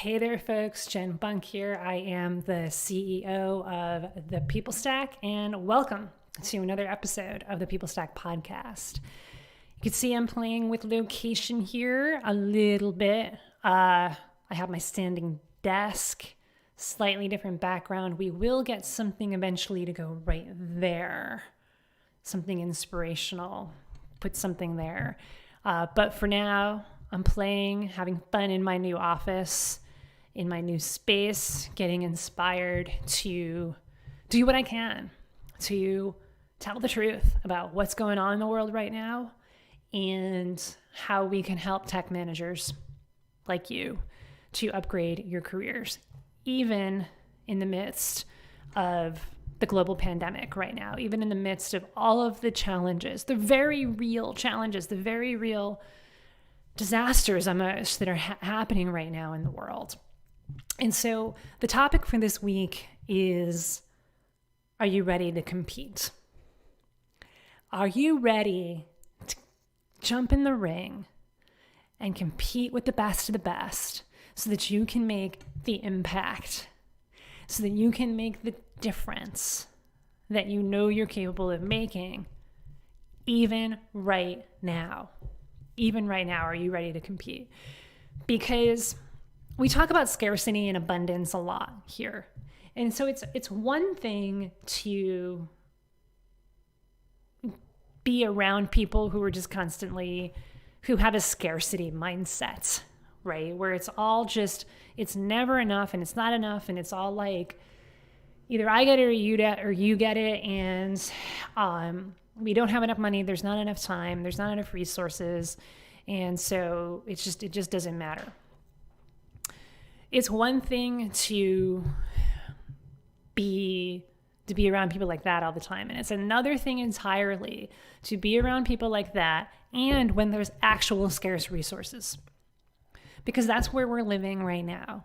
Hey there, folks. Jen Bunk here. I am the CEO of the People Stack, and welcome to another episode of the People Stack podcast. You can see I'm playing with location here a little bit. I have my standing desk, slightly different background. We will get something eventually to go right there, something inspirational. Put something there. But for now, I'm playing, having fun in my new office, in my new space, getting inspired to do what I can to tell the truth about what's going on in the world right now and how we can help tech managers like you to upgrade your careers, even in the midst of the global pandemic right now, even in the midst of all of the challenges, the very real challenges, the very real disasters almost that are happening right now in the world. And so the topic for this week is, are you ready to compete? Are you ready to jump in the ring and compete with the best of the best so that you can make the impact, so that you can make the difference that you know you're capable of making even right now? Even right now, are you ready to compete? Because we talk about scarcity and abundance a lot here. And so it's one thing to be around people who are just constantly, who have a scarcity mindset, right? Where it's all just, it's never enough and it's not enough. And it's all like, either I get it or you get it. And we don't have enough money. There's not enough time. There's not enough resources. And so it just doesn't matter. It's one thing to be around people like that all the time. And it's another thing entirely to be around people like that and when there's actual scarce resources. Because that's where we're living right now.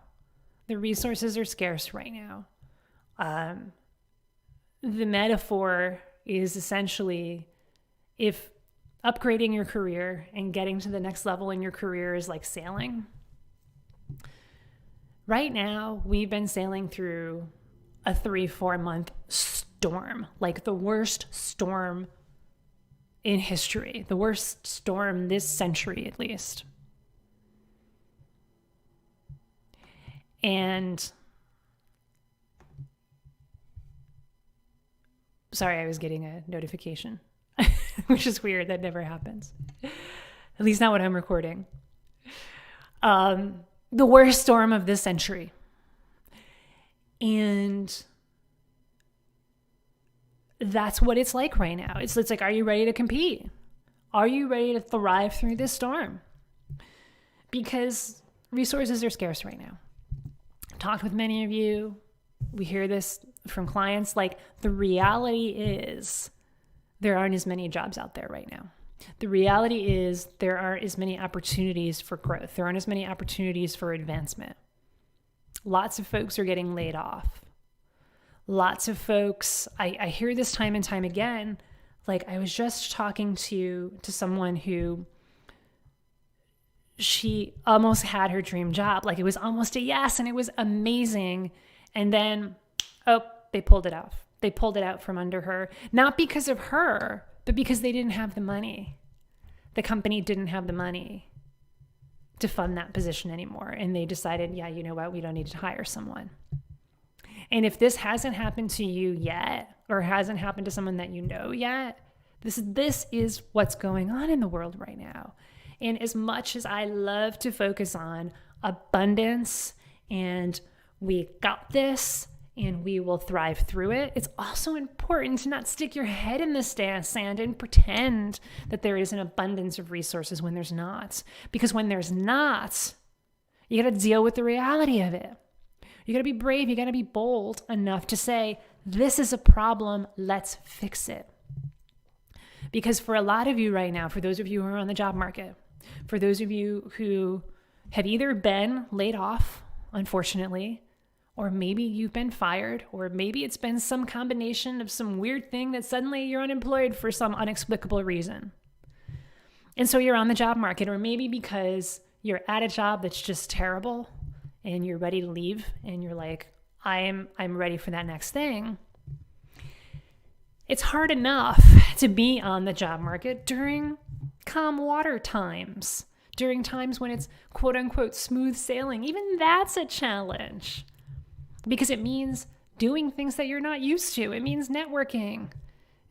The resources are scarce right now. The metaphor is essentially, if upgrading your career and getting to the next level in your career is like sailing, right now we've been sailing through a 3-4 month storm, like the worst storm in history, the worst storm this century at least. And sorry, I was getting a notification, which is weird. That never happens. At least not when I'm recording. The worst storm of this century. And that's what it's like right now. It's like, are you ready to compete? Are you ready to thrive through this storm? Because resources are scarce right now. I've talked with many of you. We hear this from clients. Like, the reality is there aren't as many jobs out there right now. The reality is there aren't as many opportunities for growth. There aren't as many opportunities for advancement. Lots of folks are getting laid off. Lots of folks, I hear this time and time again. Like, I was just talking to someone who, she almost had her dream job. Like, it was almost a yes and it was amazing. And then, they pulled it off. They pulled it out from under her, not because of her, but because they didn't have the money. The company didn't have the money to fund that position anymore. And they decided, yeah, you know what? We don't need to hire someone. And if this hasn't happened to you yet, or hasn't happened to someone that you know yet, this is what's going on in the world right now. And as much as I love to focus on abundance and we got this and we will thrive through it, it's also important to not stick your head in the sand and pretend that there is an abundance of resources when there's not. Because when there's not, you got to deal with the reality of it. You got to be brave. You got to be bold enough to say, this is a problem. Let's fix it. Because for a lot of you right now, for those of you who are on the job market, for those of you who have either been laid off, unfortunately, or maybe you've been fired, or maybe it's been some combination of some weird thing that suddenly you're unemployed for some inexplicable reason. And so you're on the job market, or maybe because you're at a job that's just terrible and you're ready to leave and you're like, I'm ready for that next thing. It's hard enough to be on the job market during calm water times, during times when it's quote unquote smooth sailing. Even that's a challenge because it means doing things that you're not used to. It means networking.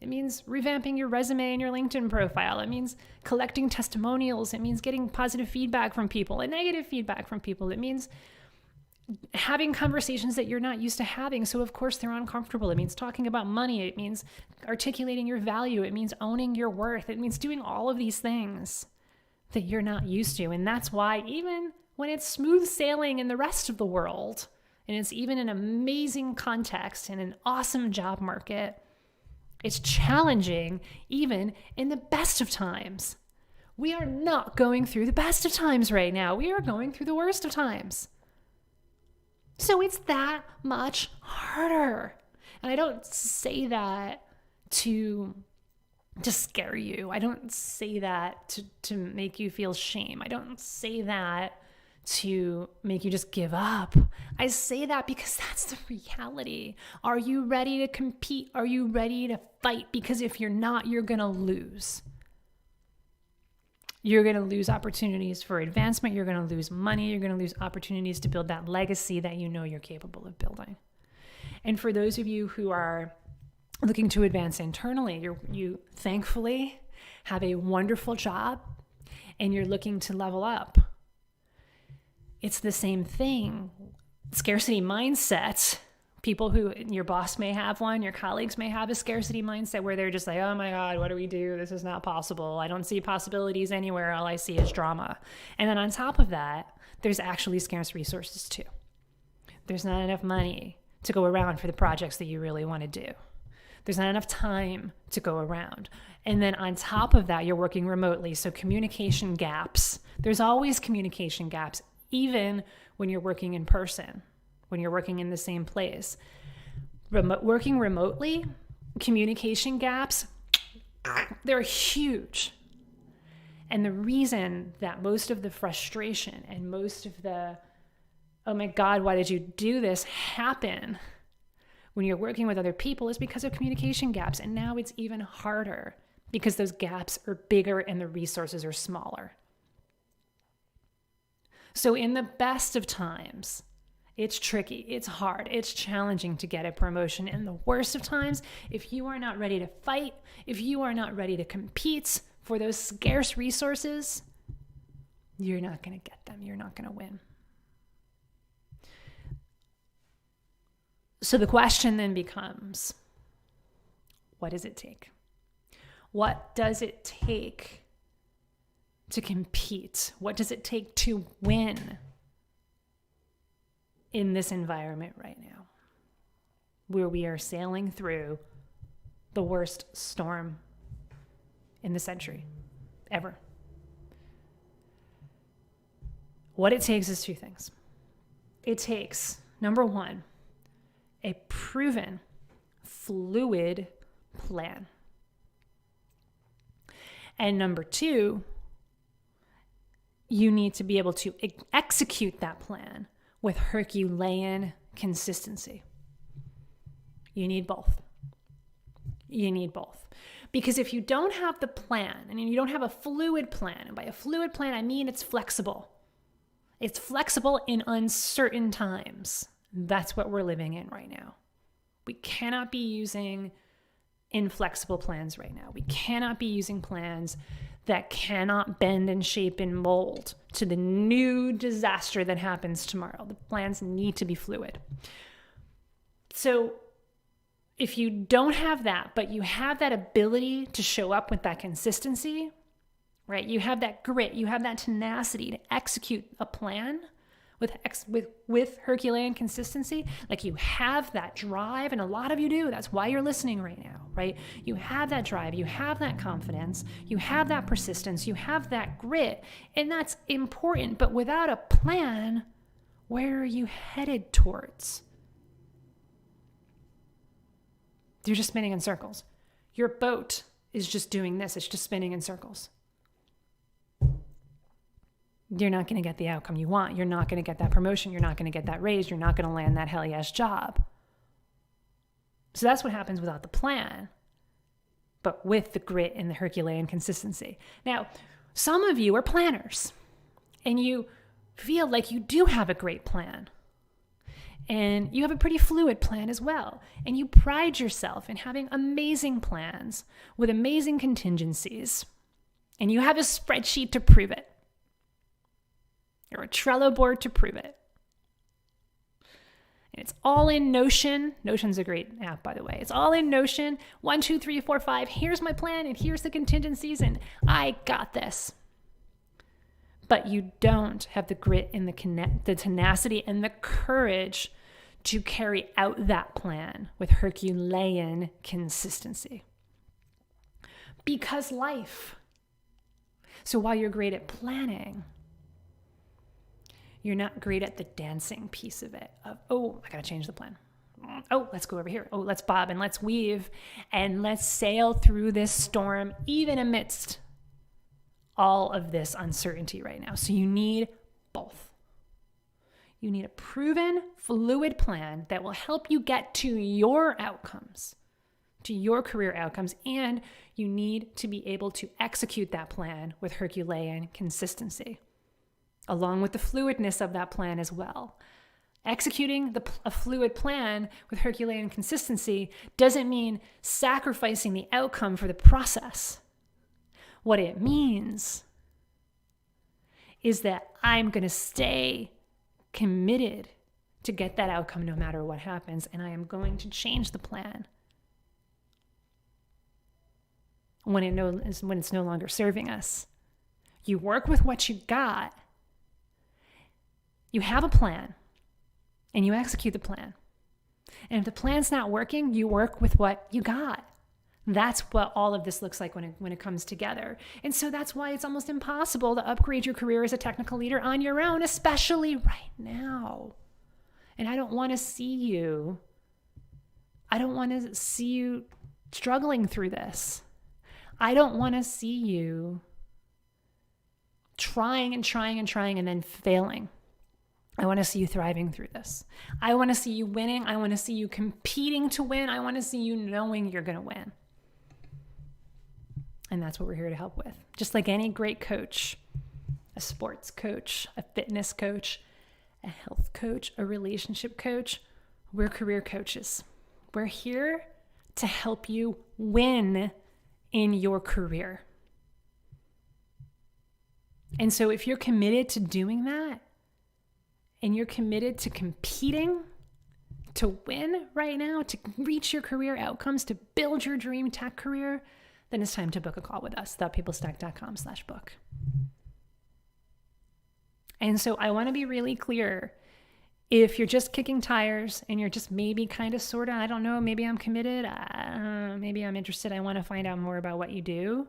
It means revamping your resume and your LinkedIn profile. It means collecting testimonials. It means getting positive feedback from people and negative feedback from people. It means having conversations that you're not used to having. So of course they're uncomfortable. It means talking about money. It means articulating your value. It means owning your worth. It means doing all of these things that you're not used to. And that's why even when it's smooth sailing in the rest of the world, and it's even an amazing context and an awesome job market, it's challenging even in the best of times. We are not going through the best of times right now. We are going through the worst of times. So it's that much harder. And I don't say that to scare you. I don't say that to make you feel shame. I don't say that to make you just give up. I say that because that's the reality. Are you ready to compete? Are you ready to fight? Because if you're not, you're going to lose. You're going to lose opportunities for advancement. You're going to lose money. You're going to lose opportunities to build that legacy that you know you're capable of building. And for those of you who are looking to advance internally, you thankfully have a wonderful job and you're looking to level up. It's the same thing. Scarcity mindset. People who, your boss may have one, your colleagues may have a scarcity mindset where they're just like, oh my God, what do we do? This is not possible. I don't see possibilities anywhere. All I see is drama. And then on top of that, there's actually scarce resources too. There's not enough money to go around for the projects that you really want to do. There's not enough time to go around. And then on top of that, you're working remotely. So communication gaps. There's always communication gaps, even when you're working in person, when you're working in the same place. Working remotely, communication gaps, they're huge. And the reason that most of the frustration and most of the, oh my God, why did you do this, happen when you're working with other people is because of communication gaps. And now it's even harder because those gaps are bigger and the resources are smaller. So in the best of times, it's tricky, it's hard, it's challenging to get a promotion. In the worst of times, if you are not ready to fight, if you are not ready to compete for those scarce resources, you're not going to get them. You're not going to win. So the question then becomes, what does it take? What does it take to compete? What does it take to win in this environment right now, where we are sailing through the worst storm in the century ever? What it takes is two things. It takes, number one, a proven, fluid plan. And number two, you need to be able to execute that plan with Herculean consistency. You need both. You need both. Because if you don't have the plan, and you don't have a fluid plan, and by a fluid plan, I mean it's flexible. It's flexible in uncertain times. That's what we're living in right now. We cannot be using inflexible plans right now. We cannot be using plans that cannot bend and shape and mold to the new disaster that happens tomorrow. The plans need to be fluid. So if you don't have that, but you have that ability to show up with that consistency, right? You have that grit, you have that tenacity to execute a plan with Herculean consistency, like you have that drive, and a lot of you do. That's why you're listening right now, right? You have that drive, you have that confidence, you have that persistence, you have that grit, and that's important. But without a plan, where are you headed towards? You're just spinning in circles. Your boat is just doing this. It's just spinning in circles. you're not going to get the outcome you want. You're not going to get that promotion. You're not going to get that raise. You're not going to land that hell yes job. So that's what happens without the plan, but with the grit and the Herculean consistency. Now, some of you are planners and you feel like you do have a great plan and you have a pretty fluid plan as well. And you pride yourself in having amazing plans with amazing contingencies. And you have a spreadsheet to prove it, or a Trello board to prove it. And it's all in Notion. Notion's a great app, by the way. It's all in Notion. 1, 2, 3, 4, 5. Here's my plan, and here's the contingencies, and I got this. But you don't have the grit and the tenacity and the courage to carry out that plan with Herculean consistency. Because life. So while you're great at planning, you're not great at the dancing piece of it. Of, oh, I got to change the plan. Oh, let's go over here. Oh, let's bob and let's weave and let's sail through this storm, even amidst all of this uncertainty right now. So you need both. You need a proven, fluid plan that will help you get to your outcomes, to your career outcomes, and you need to be able to execute that plan with Herculean consistency, along with the fluidness of that plan as well. Executing a fluid plan with Herculean consistency doesn't mean sacrificing the outcome for the process. What it means is that I'm going to stay committed to get that outcome no matter what happens, and I am going to change the plan when it's no longer serving us. You work with what you got. You have a plan, and you execute the plan. And if the plan's not working, you work with what you got. That's what all of this looks like when it comes together. And so that's why it's almost impossible to upgrade your career as a technical leader on your own, especially right now. And I don't want to see you struggling through this. I don't want to see you trying and then failing. I want to see you thriving through this. I want to see you winning. I want to see you competing to win. I want to see you knowing you're going to win. And that's what we're here to help with. Just like any great coach, a sports coach, a fitness coach, a health coach, a relationship coach, we're career coaches. We're here to help you win in your career. And so if you're committed to doing that, and you're committed to competing to win right now, to reach your career outcomes, to build your dream tech career, then it's time to book a call with us, thepeoplestack.com/book. And so I want to be really clear. If you're just kicking tires and you're just maybe kind of sort of, I don't know, maybe I'm committed, maybe I'm interested, I want to find out more about what you do.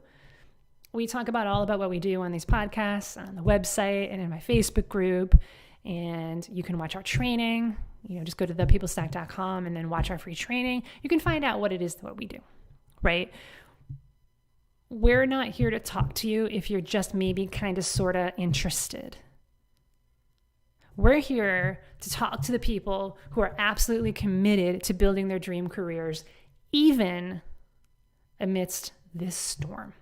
We talk all about what we do on these podcasts, on the website, and in my Facebook group. And you can watch our training. Just go to thepeoplestack.com and then watch our free training. You can find out what it is that we do, right? We're not here to talk to you if you're just maybe kind of sort of interested. We're here to talk to the people who are absolutely committed to building their dream careers, even amidst this storm.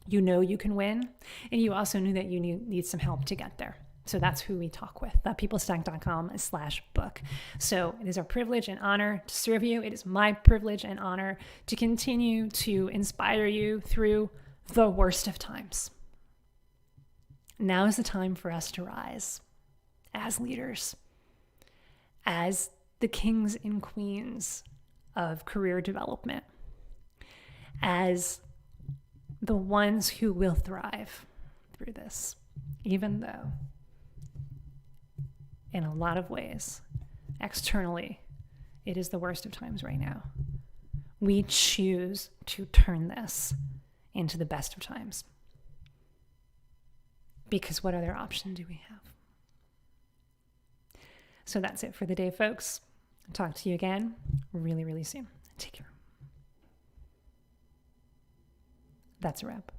You know you can win, and you also knew that you need some help to get there. So that's who we talk with, thepeoplestack.com/book. So it is our privilege and honor to serve you. It is my privilege and honor to continue to inspire you through the worst of times. Now is the time for us to rise as leaders, as the kings and queens of career development, as the ones who will thrive through this, even though in a lot of ways, externally, it is the worst of times right now. We choose to turn this into the best of times. Because what other option do we have? So that's it for the day, folks. I'll talk to you again really, really soon. Take care. That's a wrap.